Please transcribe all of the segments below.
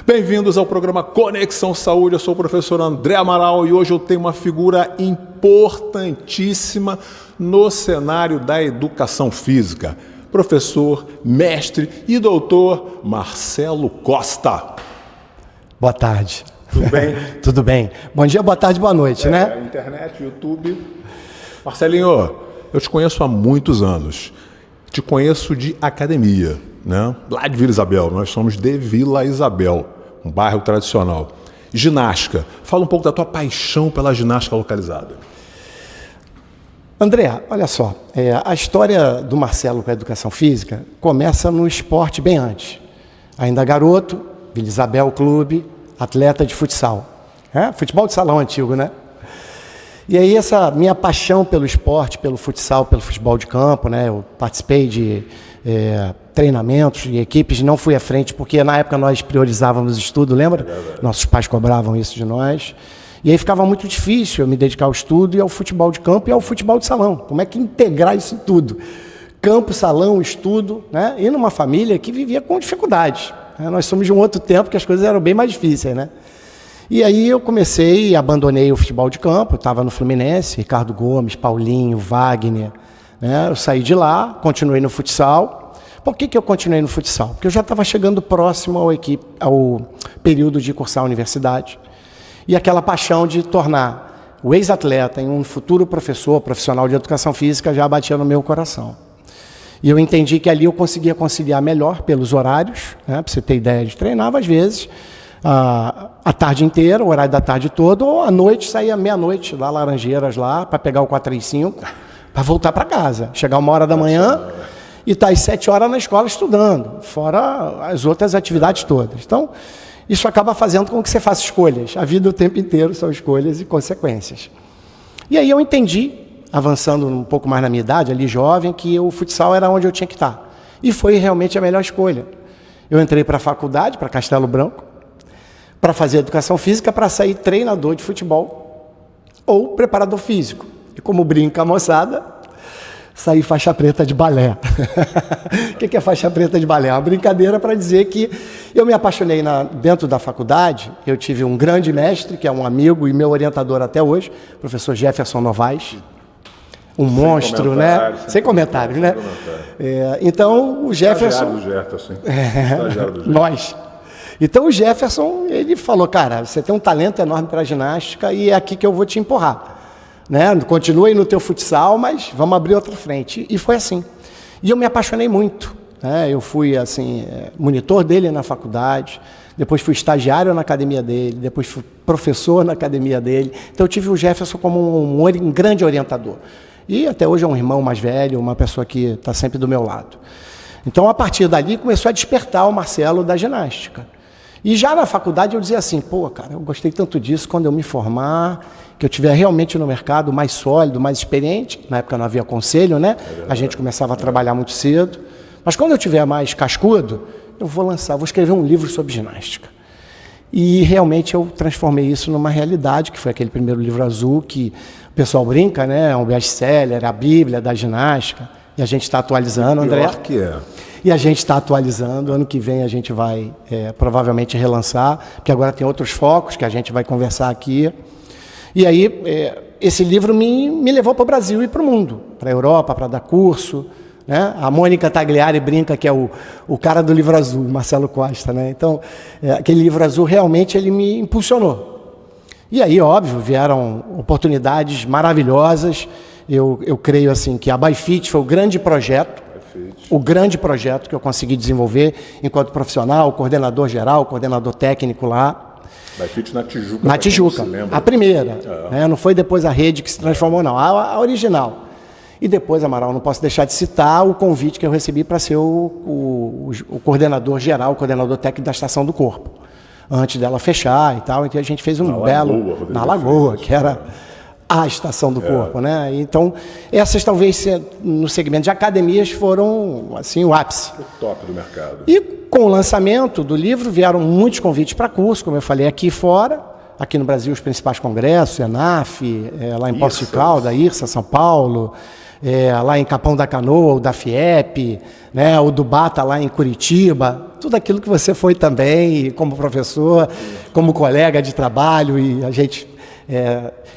Bem-vindos ao programa Conexão Saúde. Eu sou o professor André Amaral e hoje eu tenho uma figura importantíssima no cenário da educação física. Professor, mestre e doutor Marcelo Costa. Boa tarde. Tudo bem? Tudo bem. Bom dia, boa tarde, boa noite, né? Internet, YouTube. Marcelinho, eu te conheço há muitos anos. Te conheço de academia, né? Lá de Vila Isabel. Nós somos de Vila Isabel, um bairro tradicional. Ginástica. Fala um pouco da tua paixão pela ginástica localizada. André, olha só, a história do Marcelo com a educação física começa no esporte bem antes. Ainda garoto, Vila Isabel Clube, atleta de futsal. Futebol de salão antigo, né? E aí essa minha paixão pelo esporte, pelo futsal, pelo futebol de campo, né? Eu participei de treinamentos e equipes, não fui à frente porque na época nós priorizávamos o estudo, lembra? Nossos pais cobravam isso de nós. E aí ficava muito difícil eu me dedicar ao estudo e ao futebol de campo e ao futebol de salão. Como é que integrar isso tudo? Campo, salão, estudo, né? E numa família que vivia com dificuldades. Nós somos de um outro tempo que as coisas eram bem mais difíceis, né? E aí eu comecei e abandonei o futebol de campo, estava no Fluminense, Ricardo Gomes, Paulinho, Wagner, né? Eu saí de lá, continuei no futsal. Por que eu continuei no futsal? Porque eu já estava chegando próximo ao período de cursar a universidade. E aquela paixão de tornar o ex-atleta em um futuro profissional de educação física já batia no meu coração. E eu entendi que ali eu conseguia conciliar melhor pelos horários, né? Para você ter ideia, de treinava às vezes a tarde inteira, o horário da tarde toda, ou à noite, saía meia-noite lá, Laranjeiras lá, para pegar o 435, para voltar para casa. Chegar 1h da manhã e estar às 7 horas na escola estudando, fora as outras atividades todas. Então, isso acaba fazendo com que você faça escolhas. A vida o tempo inteiro são escolhas e consequências. E aí eu entendi, avançando um pouco mais na minha idade, ali jovem, que o futsal era onde eu tinha que estar. E foi realmente a melhor escolha. Eu entrei para a faculdade, para Castelo Branco, para fazer educação física, para sair treinador de futebol ou preparador físico. E como brinca a moçada, saí faixa preta de balé. O que é faixa preta de balé? É uma brincadeira para dizer que eu me apaixonei dentro da faculdade. Eu tive um grande mestre, que é um amigo e meu orientador até hoje, professor Jefferson Novaes. Um monstro, né? Sem comentários, né? Então, o Jefferson... Estagiário do Jefferson. Nós. Então, o Jefferson, ele falou, cara, você tem um talento enorme para ginástica e é aqui que eu vou te empurrar. Né? Continue no teu futsal, mas vamos abrir outra frente. E foi assim. E eu me apaixonei muito. Né? Eu fui assim, monitor dele na faculdade, depois fui estagiário na academia dele, depois fui professor na academia dele. Então eu tive o Jefferson como um grande orientador. E até hoje é um irmão mais velho, uma pessoa que está sempre do meu lado. Então a partir dali começou a despertar o Marcelo da ginástica. E já na faculdade eu dizia assim, pô, cara, eu gostei tanto disso, quando eu me formar, que eu estiver realmente no mercado mais sólido, mais experiente. Na época não havia conselho, né? A gente começava a trabalhar muito cedo. Mas quando eu estiver mais cascudo, eu vou escrever um livro sobre ginástica. E realmente eu transformei isso numa realidade, que foi aquele primeiro livro azul, que o pessoal brinca, né? É um best-seller, a Bíblia da ginástica. E a gente está atualizando, André. Pior que é. E a gente está atualizando, ano que vem a gente vai provavelmente relançar, porque agora tem outros focos que a gente vai conversar aqui. E aí, esse livro me levou para o Brasil e para o mundo, para a Europa, para dar curso. Né? A Mônica Tagliari brinca que é o cara do livro azul, Marcelo Costa. Né? Então, aquele livro azul realmente ele me impulsionou. E aí, óbvio, vieram oportunidades maravilhosas. Eu creio assim, que a ByFit foi o grande projeto que eu consegui desenvolver enquanto profissional, coordenador geral, coordenador técnico lá. ByFit na Tijuca. Na Tijuca, a primeira. Né? Não foi depois a rede que se transformou, não. A original. E depois, Amaral, não posso deixar de citar o convite que eu recebi para ser o coordenador geral, o coordenador técnico da Estação do Corpo. Antes dela fechar e tal. Então a gente fez na Lagoa, que era a Estação do Corpo, né? Então, essas talvez no segmento de academias foram assim o ápice. O top do mercado. E com o lançamento do livro vieram muitos convites para curso, como eu falei, aqui fora, aqui no Brasil os principais congressos, ENAF, lá em Poços de Caldas, IRSA, São Paulo, lá em Capão da Canoa, o da FIEP, né? O do Bata lá em Curitiba. tudo aquilo que você foi também, como professor, como colega de trabalho, e a gente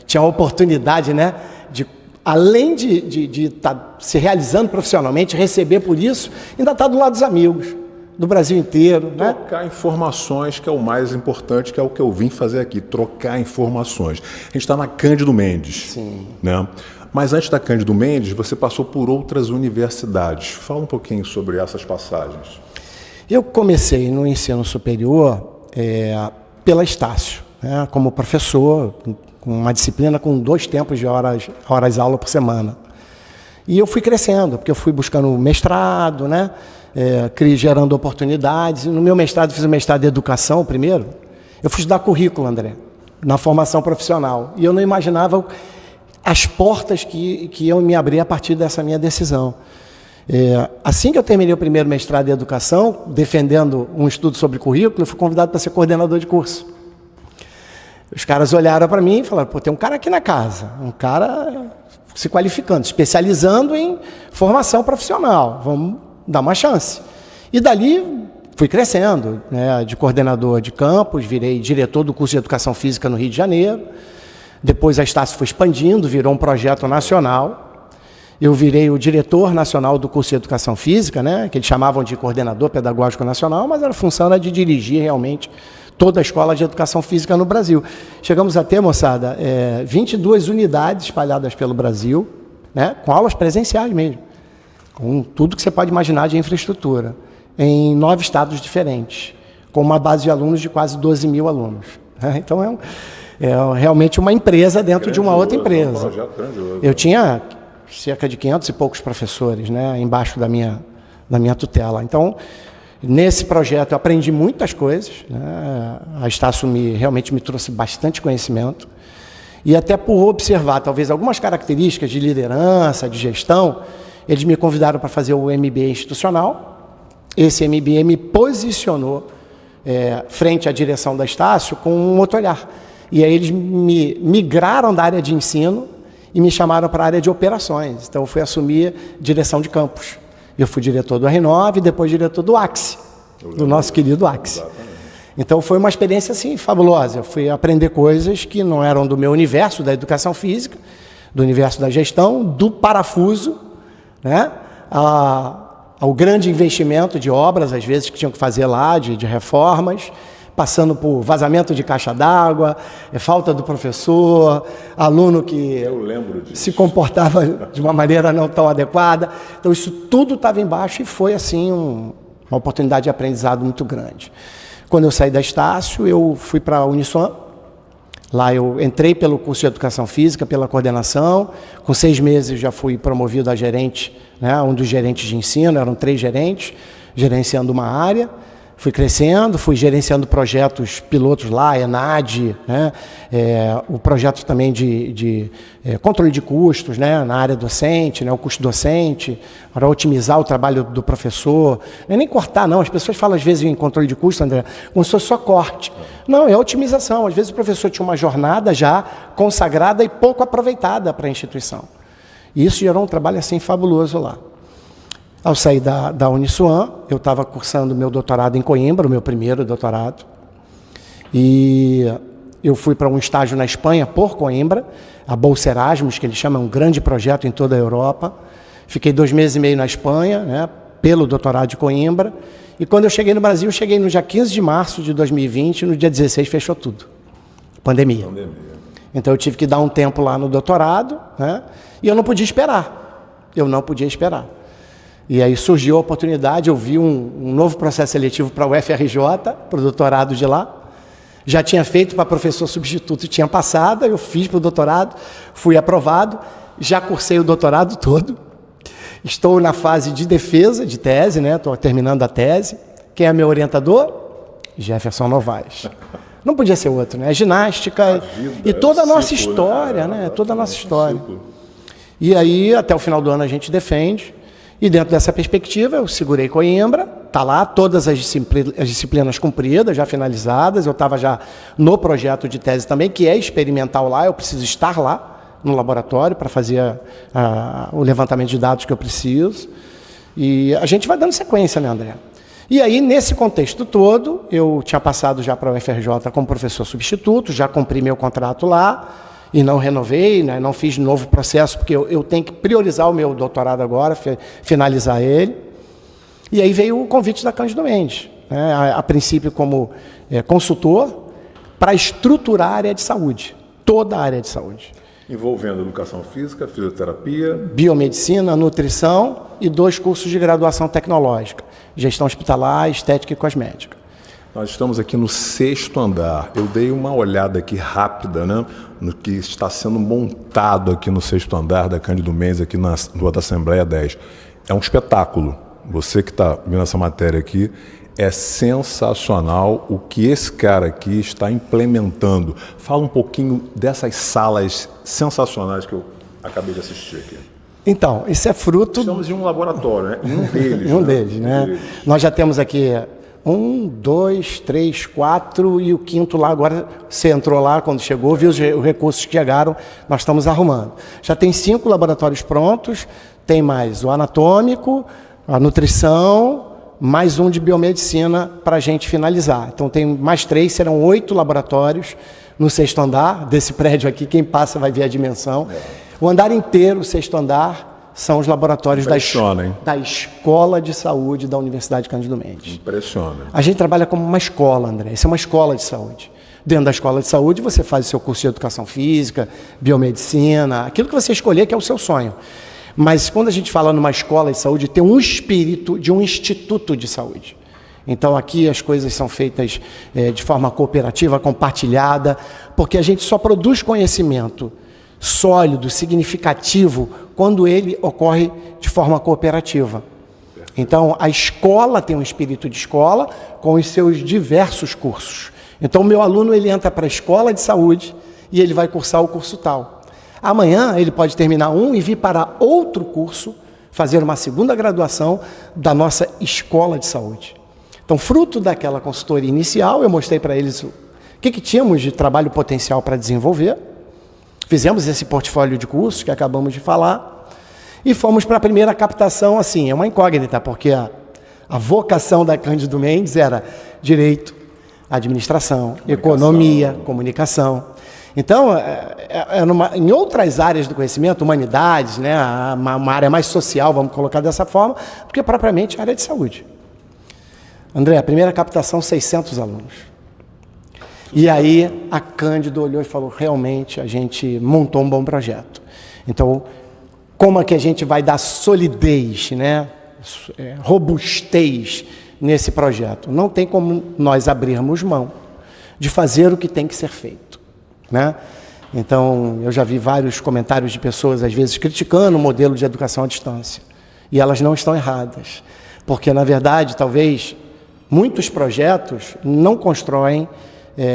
tinha a oportunidade, né, de, além de estar se realizando profissionalmente, receber por isso, ainda estar do lado dos amigos, do Brasil inteiro. Trocar informações, que é o mais importante, que é o que eu vim fazer aqui, trocar informações. A gente está na Cândido Mendes. Sim. Né? Mas antes da Cândido Mendes, você passou por outras universidades. Fala um pouquinho sobre essas passagens. Eu comecei no ensino superior pela Estácio, né? Como professor, com uma disciplina com 2 tempos de horas-aula por semana. E eu fui crescendo, porque eu fui buscando mestrado, né? Gerando oportunidades. No meu mestrado, fiz o mestrado em educação primeiro. Eu fui estudar currículo, André, na formação profissional. E eu não imaginava as portas que iam me abrir a partir dessa minha decisão. Assim que eu terminei o primeiro mestrado em educação, defendendo um estudo sobre currículo, eu fui convidado para ser coordenador de curso. Os caras olharam para mim e falaram, pô, tem um cara aqui na casa, um cara se qualificando, especializando em formação profissional, vamos dar uma chance. E dali fui crescendo, né, de coordenador de campus, virei diretor do curso de Educação Física no Rio de Janeiro. Depois a Estácio foi expandindo, virou um projeto nacional. Eu virei o diretor nacional do curso de Educação Física, né, que eles chamavam de coordenador pedagógico nacional, mas a função era de dirigir realmente toda a escola de educação física no Brasil. Chegamos a ter, moçada, 22 unidades espalhadas pelo Brasil, né, com aulas presenciais mesmo, com tudo que você pode imaginar de infraestrutura, em 9 estados diferentes, com uma base de alunos de quase 12 mil alunos. Né? Então é realmente uma empresa dentro de uma outra empresa. Eu tinha cerca de 500 e poucos professores, né, embaixo da minha tutela. Então, nesse projeto eu aprendi muitas coisas, né? A Estácio realmente me trouxe bastante conhecimento. E até por observar talvez algumas características de liderança, de gestão, eles me convidaram para fazer o MBA institucional. Esse MBA me posicionou frente à direção da Estácio com um outro olhar. E aí eles me migraram da área de ensino e me chamaram para a área de operações. Então eu fui assumir direção de campus. Eu fui diretor do R9 e depois diretor do Axi, do nosso querido Axi. Exatamente. Então foi uma experiência assim fabulosa. Eu fui aprender coisas que não eram do meu universo da educação física, do universo da gestão, do parafuso, né, ao grande investimento de obras, às vezes, que tinham que fazer lá, de reformas, passando por vazamento de caixa d'água, falta do professor, aluno que se comportava de uma maneira não tão adequada. Então, isso tudo estava embaixo e foi, assim, uma oportunidade de aprendizado muito grande. Quando eu saí da Estácio, eu fui para a Uniswan. Lá eu entrei pelo curso de Educação Física, pela coordenação. Com 6 meses já fui promovido a gerente, né, um dos gerentes de ensino, eram 3 gerentes, gerenciando uma área. Fui crescendo, fui gerenciando projetos pilotos lá, ENAD, né? O projeto também de controle de custos, né? Na área docente, né? O custo docente, para otimizar o trabalho do professor. Não é nem cortar, não. As pessoas falam às vezes em controle de custos, André, como se fosse só corte. Não, é otimização. Às vezes o professor tinha uma jornada já consagrada e pouco aproveitada para a instituição. E isso gerou um trabalho assim fabuloso lá. Ao sair da Uniswan, eu estava cursando meu doutorado em Coimbra, o meu primeiro doutorado, e eu fui para um estágio na Espanha por Coimbra, a Bolsa Erasmus, que eles chamam, um grande projeto em toda a Europa. Fiquei 2 meses e meio na Espanha, né, pelo doutorado de Coimbra, e quando eu cheguei no Brasil, eu cheguei no dia 15 de março de 2020, e no dia 16 fechou tudo, pandemia. Então eu tive que dar um tempo lá no doutorado, né, e eu não podia esperar, E aí surgiu a oportunidade, eu vi um novo processo seletivo para o UFRJ, para o doutorado de lá. Já tinha feito para professor substituto e tinha passado, eu fiz para o doutorado, fui aprovado, já cursei o doutorado todo. Estou na fase de defesa de tese, né? Estou terminando a tese. Quem é meu orientador? Jefferson Novaes. Não podia ser outro, né? Ginástica e toda a nossa história, né? Toda a nossa história. E aí, até o final do ano, a gente defende. E dentro dessa perspectiva, eu segurei Coimbra, está lá, todas as disciplinas cumpridas, já finalizadas. Eu estava já no projeto de tese também, que é experimental lá, eu preciso estar lá no laboratório para fazer o levantamento de dados que eu preciso. E a gente vai dando sequência, né, André? E aí, nesse contexto todo, eu tinha passado já para a UFRJ como professor substituto, já cumpri meu contrato lá e não renovei, né, não fiz novo processo, porque eu tenho que priorizar o meu doutorado agora, finalizar ele. E aí veio o convite da Cândido Mendes, né, a princípio como consultor, para estruturar a área de saúde, toda a área de saúde. Envolvendo educação física, fisioterapia, biomedicina, nutrição e 2 cursos de graduação tecnológica, gestão hospitalar, estética e cosmética. Nós estamos aqui no 6º andar. Eu dei uma olhada aqui rápida, né, no que está sendo montado aqui no 6º andar da Cândido Mendes, aqui na Rua da Assembleia 10. É um espetáculo. Você que está vendo essa matéria aqui, é sensacional o que esse cara aqui está implementando. Fala um pouquinho dessas salas sensacionais que eu acabei de assistir aqui. Então, isso é fruto... Estamos em um laboratório, né? Um deles. Um deles, né? Nós já temos aqui 1, 2, 3, 4 e o 5º lá. Agora você entrou lá quando chegou, viu os recursos que chegaram, nós estamos arrumando. Já tem 5 laboratórios prontos, tem mais o anatômico, a nutrição, mais um de biomedicina para a gente finalizar. Então tem mais 3, serão 8 laboratórios no 6º andar desse prédio aqui. Quem passa vai ver a dimensão. O andar inteiro, o 6º andar, são os laboratórios da Escola de Saúde da Universidade Cândido Mendes. Impressiona. A gente trabalha como uma escola, André. Isso é uma escola de saúde. Dentro da escola de saúde você faz o seu curso de educação física, biomedicina, aquilo que você escolher que é o seu sonho. Mas quando a gente fala numa escola de saúde, tem um espírito de um instituto de saúde. Então aqui as coisas são feitas de forma cooperativa, compartilhada, porque a gente só produz conhecimento sólido, significativo, quando ele ocorre de forma cooperativa. Então a escola tem um espírito de escola com os seus diversos cursos. Então o meu aluno ele entra para a escola de saúde e ele vai cursar o curso tal. Amanhã ele pode terminar um e vir para outro curso, fazer uma 2ª graduação da nossa escola de saúde. Então, fruto daquela consultoria inicial, eu mostrei para eles o que tínhamos de trabalho potencial para desenvolver. Fizemos esse portfólio de cursos que acabamos de falar e fomos para a primeira captação, assim, é uma incógnita, porque a vocação da Cândido Mendes era direito, administração, economia, comunicação. Então, em outras áreas do conhecimento, humanidades, né, uma área mais social, vamos colocar dessa forma, porque propriamente a área de saúde. André, a primeira captação, 600 alunos. E aí a Cândido olhou e falou, realmente a gente montou um bom projeto. Então, como é que a gente vai dar solidez, né, robustez nesse projeto? Não tem como nós abrirmos mão de fazer o que tem que ser feito. Né? Então, eu já vi vários comentários de pessoas, às vezes, criticando o modelo de educação à distância. E elas não estão erradas. Porque, na verdade, talvez, muitos projetos não constroem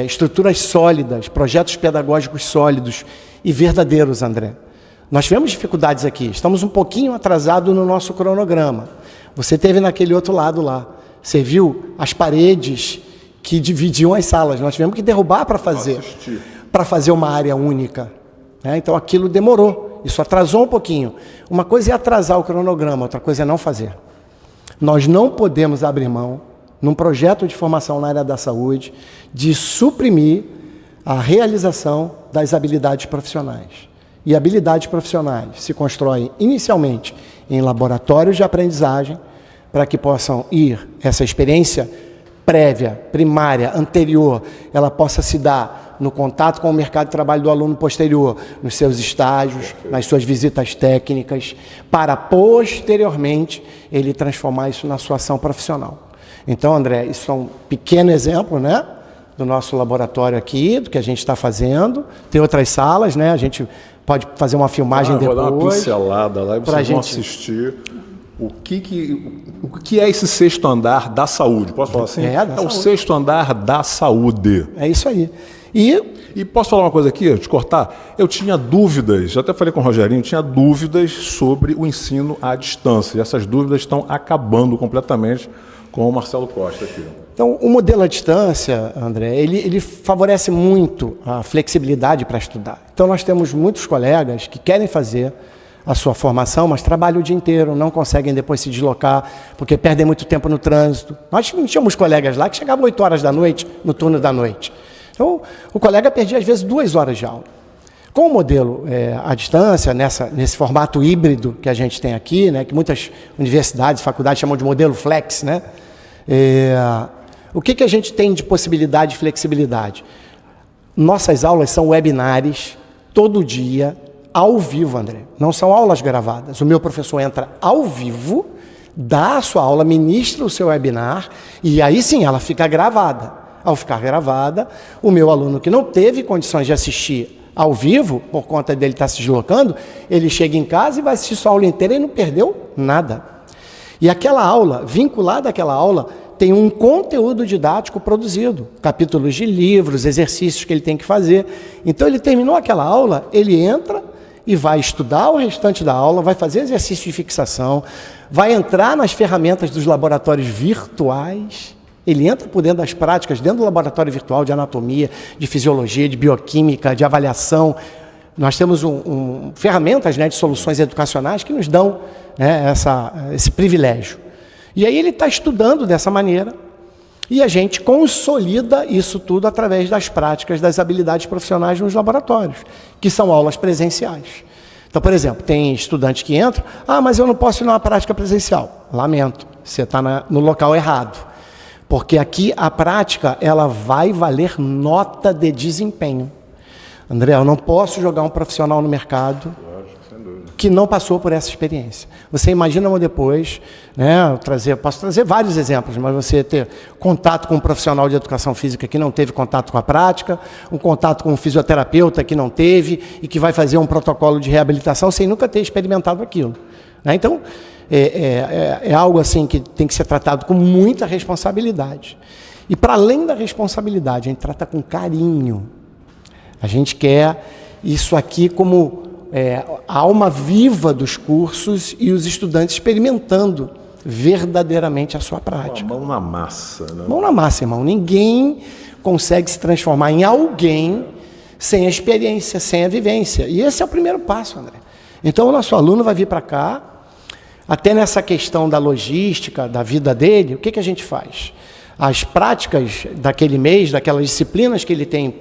estruturas sólidas, projetos pedagógicos sólidos e verdadeiros, André. Nós tivemos dificuldades aqui, estamos um pouquinho atrasados no nosso cronograma. Você teve naquele outro lado lá. Você viu as paredes que dividiam as salas. Nós tivemos que derrubar para fazer uma área única. Então aquilo demorou, isso atrasou um pouquinho. Uma coisa é atrasar o cronograma, outra coisa é não fazer. Nós não podemos abrir mão, num projeto de formação na área da saúde, de suprimir a realização das habilidades profissionais. E habilidades profissionais se constroem inicialmente em laboratórios de aprendizagem, para que possam ir essa experiência prévia, primária, anterior, ela possa se dar no contato com o mercado de trabalho do aluno posterior, nos seus estágios, nas suas visitas técnicas, para posteriormente ele transformar isso na sua ação profissional. Então, André, isso é um pequeno exemplo, né, do nosso laboratório aqui, do que a gente está fazendo. Tem outras salas, né, a gente pode fazer uma filmagem depois. Vou dar uma pincelada lá e vocês vão assistir. O que é esse 6º andar da saúde? Posso falar assim? É o 6º andar da saúde. É isso aí. E posso falar uma coisa aqui, te cortar? Eu tinha dúvidas, já até falei com o Rogerinho, tinha dúvidas sobre o ensino à distância. E essas dúvidas estão acabando completamente com o Marcelo Costa aqui. Então, o modelo à distância, André, ele favorece muito a flexibilidade para estudar. Então, nós temos muitos colegas que querem fazer a sua formação, mas trabalham o dia inteiro, não conseguem depois se deslocar, porque perdem muito tempo no trânsito. Nós tínhamos colegas lá que chegavam 8 horas da noite, no turno da noite. Então, o colega perdia, às vezes, 2 horas de aula. Com o modelo à distância, nesse formato híbrido que a gente tem aqui, né, que muitas universidades, faculdades chamam de modelo flex, né? O que a gente tem de possibilidade e flexibilidade? Nossas aulas são webinars, todo dia, ao vivo, André. Não são aulas gravadas. O meu professor entra ao vivo, dá a sua aula, ministra o seu webinar, e aí sim ela fica gravada. Ao ficar gravada, o meu aluno que não teve condições de assistir ao vivo, por conta dele estar se deslocando, ele chega em casa e vai assistir sua aula inteira e não perdeu nada. E aquela aula, vinculada àquela aula, tem um conteúdo didático produzido, capítulos de livros, exercícios que ele tem que fazer. Então ele terminou aquela aula, ele entra e vai estudar o restante da aula, vai fazer exercício de fixação, vai entrar nas ferramentas dos laboratórios virtuais. Ele entra por dentro das práticas, dentro do laboratório virtual de anatomia, de fisiologia, de bioquímica, de avaliação. Nós temos ferramentas, né, de soluções educacionais que nos dão, né, esse privilégio. E aí ele está estudando dessa maneira e a gente consolida isso tudo através das práticas, das habilidades profissionais nos laboratórios, que são aulas presenciais. Então, por exemplo, tem estudante que entra, mas eu não posso ir numa prática presencial. Lamento, você está no local errado. Porque aqui a prática ela vai valer nota de desempenho. André, eu não posso jogar um profissional no mercado que não passou por essa experiência. Você imagina depois, né, posso trazer vários exemplos, mas você ter contato com um profissional de educação física que não teve contato com a prática, um contato com um fisioterapeuta que não teve e que vai fazer um protocolo de reabilitação sem nunca ter experimentado aquilo. Né? Então, é algo assim que tem que ser tratado com muita responsabilidade. E para além da responsabilidade, a gente trata com carinho. A gente quer isso aqui como a alma viva dos cursos e os estudantes experimentando verdadeiramente a sua prática. Mão na massa, né? Mão na massa, irmão. Ninguém consegue se transformar em alguém sem a experiência, sem a vivência. E esse é o primeiro passo, André. Então, o nosso aluno vai vir para cá, até nessa questão da logística, da vida dele, o que a gente faz? As práticas daquele mês, daquelas disciplinas que ele tem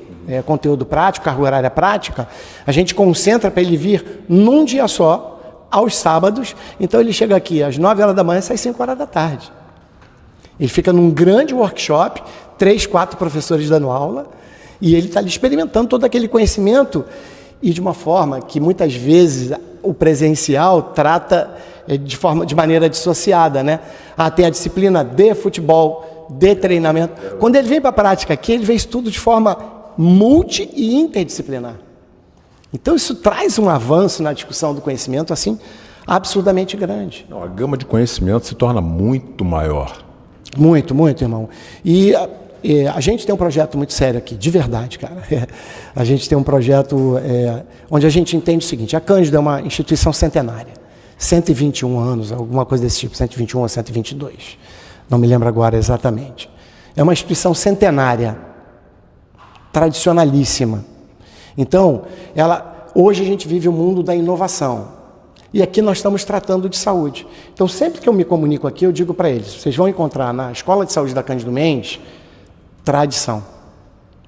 conteúdo prático, carga horária prática, a gente concentra para ele vir num dia só, aos sábados. Então ele chega aqui às 9 horas da manhã e sai às 5 horas da tarde. Ele fica num grande workshop, 3, 4 professores dando aula, e ele está ali experimentando todo aquele conhecimento, e de uma forma que muitas vezes o presencial trata de maneira dissociada, né? Tem a disciplina de futebol, de treinamento. Quando ele vem para a prática aqui, ele vê isso tudo de forma multi e interdisciplinar. Então isso traz um avanço na discussão do conhecimento assim absurdamente grande. Não, a gama de conhecimento se torna muito maior. Muito, muito, irmão. E a gente tem um projeto muito sério aqui, de verdade, cara. A gente tem um projeto onde a gente entende o seguinte: a Cândido é uma instituição centenária, 121 anos, alguma coisa desse tipo, 121 ou 122, não me lembro agora exatamente. É uma instituição centenária, tradicionalíssima. Então, hoje a gente vive o mundo da inovação. E aqui nós estamos tratando de saúde. Então, sempre que eu me comunico aqui, eu digo para eles: vocês vão encontrar na Escola de Saúde da Cândido Mendes tradição,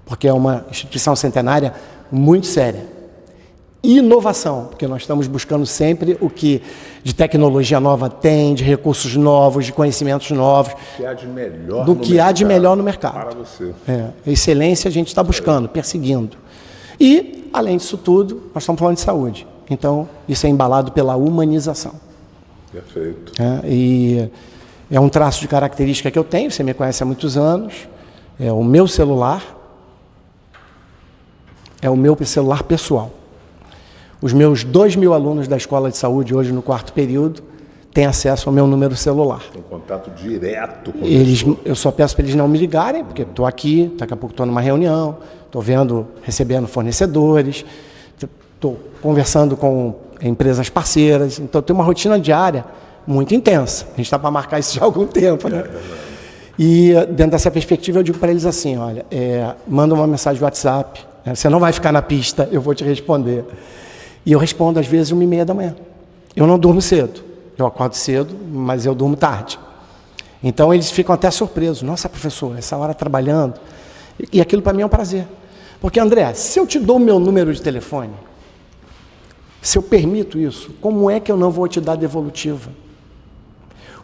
porque é uma instituição centenária muito séria. Inovação, porque nós estamos buscando sempre o que de tecnologia nova tem, de recursos novos, de conhecimentos novos. Do que há de melhor no mercado. Para você. Excelência a gente está buscando, perseguindo. E, além disso tudo, nós estamos falando de saúde. Então, isso é embalado pela humanização. Perfeito. E é um traço de característica que eu tenho, você me conhece há muitos anos. O meu celular é o meu celular pessoal. Os meus 2.000 alunos da Escola de Saúde, hoje no 4º período, têm acesso ao meu número celular. Tem contato direto com eu só peço para eles não me ligarem, porque estou aqui, daqui a pouco estou numa reunião, estou recebendo fornecedores, estou conversando com empresas parceiras, então tem uma rotina diária muito intensa. A gente está para marcar isso já há algum tempo, né? E dentro dessa perspectiva eu digo para eles assim: olha, manda uma mensagem de WhatsApp, você não vai ficar na pista, eu vou te responder. E eu respondo às vezes 1h30 da manhã. Eu não durmo cedo. Eu acordo cedo, mas eu durmo tarde. Então eles ficam até surpresos. Nossa, professor, essa hora trabalhando. E aquilo para mim é um prazer. Porque, André, se eu te dou o meu número de telefone, se eu permito isso, como é que eu não vou te dar devolutiva?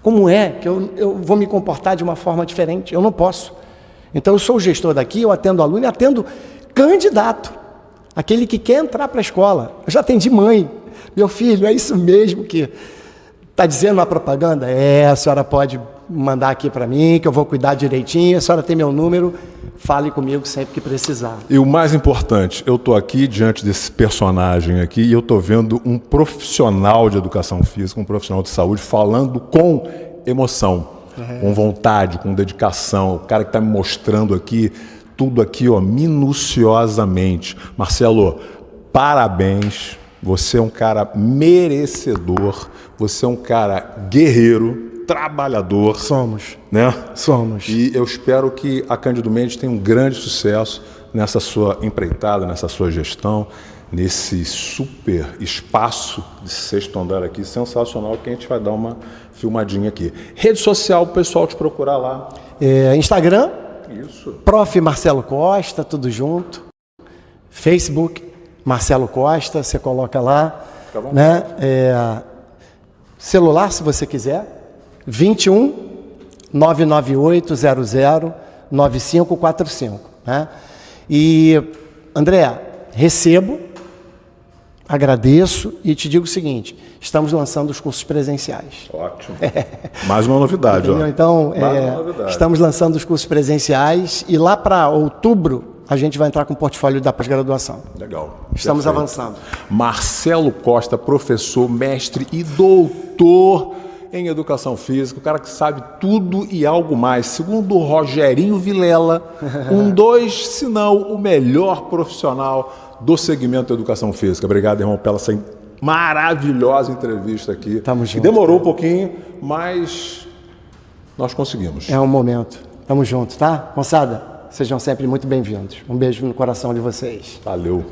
Como é que eu vou me comportar de uma forma diferente? Eu não posso. Então eu sou o gestor daqui, eu atendo aluno e atendo candidato. Aquele que quer entrar para a escola. Eu já atendi mãe. Meu filho, é isso mesmo que está dizendo na propaganda? A senhora pode mandar aqui para mim, que eu vou cuidar direitinho, a senhora tem meu número, fale comigo sempre que precisar. E o mais importante, eu estou aqui diante desse personagem aqui e eu estou vendo um profissional de educação física, um profissional de saúde falando com emoção, com vontade, com dedicação. O cara que está me mostrando aqui, tudo aqui, ó, minuciosamente. Marcelo, parabéns. Você é um cara merecedor, você é um cara guerreiro, trabalhador. Somos. Né? Somos. E eu espero que a Cândido Mendes tenha um grande sucesso nessa sua empreitada, nessa sua gestão, nesse super espaço de sexto andar aqui, sensacional, que a gente vai dar uma filmadinha aqui. Rede social, o pessoal te procurar lá. Instagram, Isso. Prof. Marcelo Costa, tudo junto. Facebook, Marcelo Costa, você coloca lá. Né? Celular, se você quiser, 21 998 00 9545. Né? E, André, recebo, agradeço e te digo o seguinte, estamos lançando os cursos presenciais. Ótimo. Mais uma novidade. Ó. Então, Mais uma novidade. Estamos lançando os cursos presenciais e lá para outubro a gente vai entrar com o portfólio da pós-graduação. Legal. Estamos Perfeito. avançando. Marcelo Costa, professor, mestre e doutor em educação física, o cara que sabe tudo e algo mais. Segundo o Rogerinho Vilela, se não o melhor profissional do segmento da educação física. Obrigado, irmão, pela essa maravilhosa entrevista aqui. Tamo junto. Demorou um pouquinho, mas nós conseguimos. É um momento. Tamo junto, tá? Moçada, sejam sempre muito bem-vindos. Um beijo no coração de vocês. Valeu.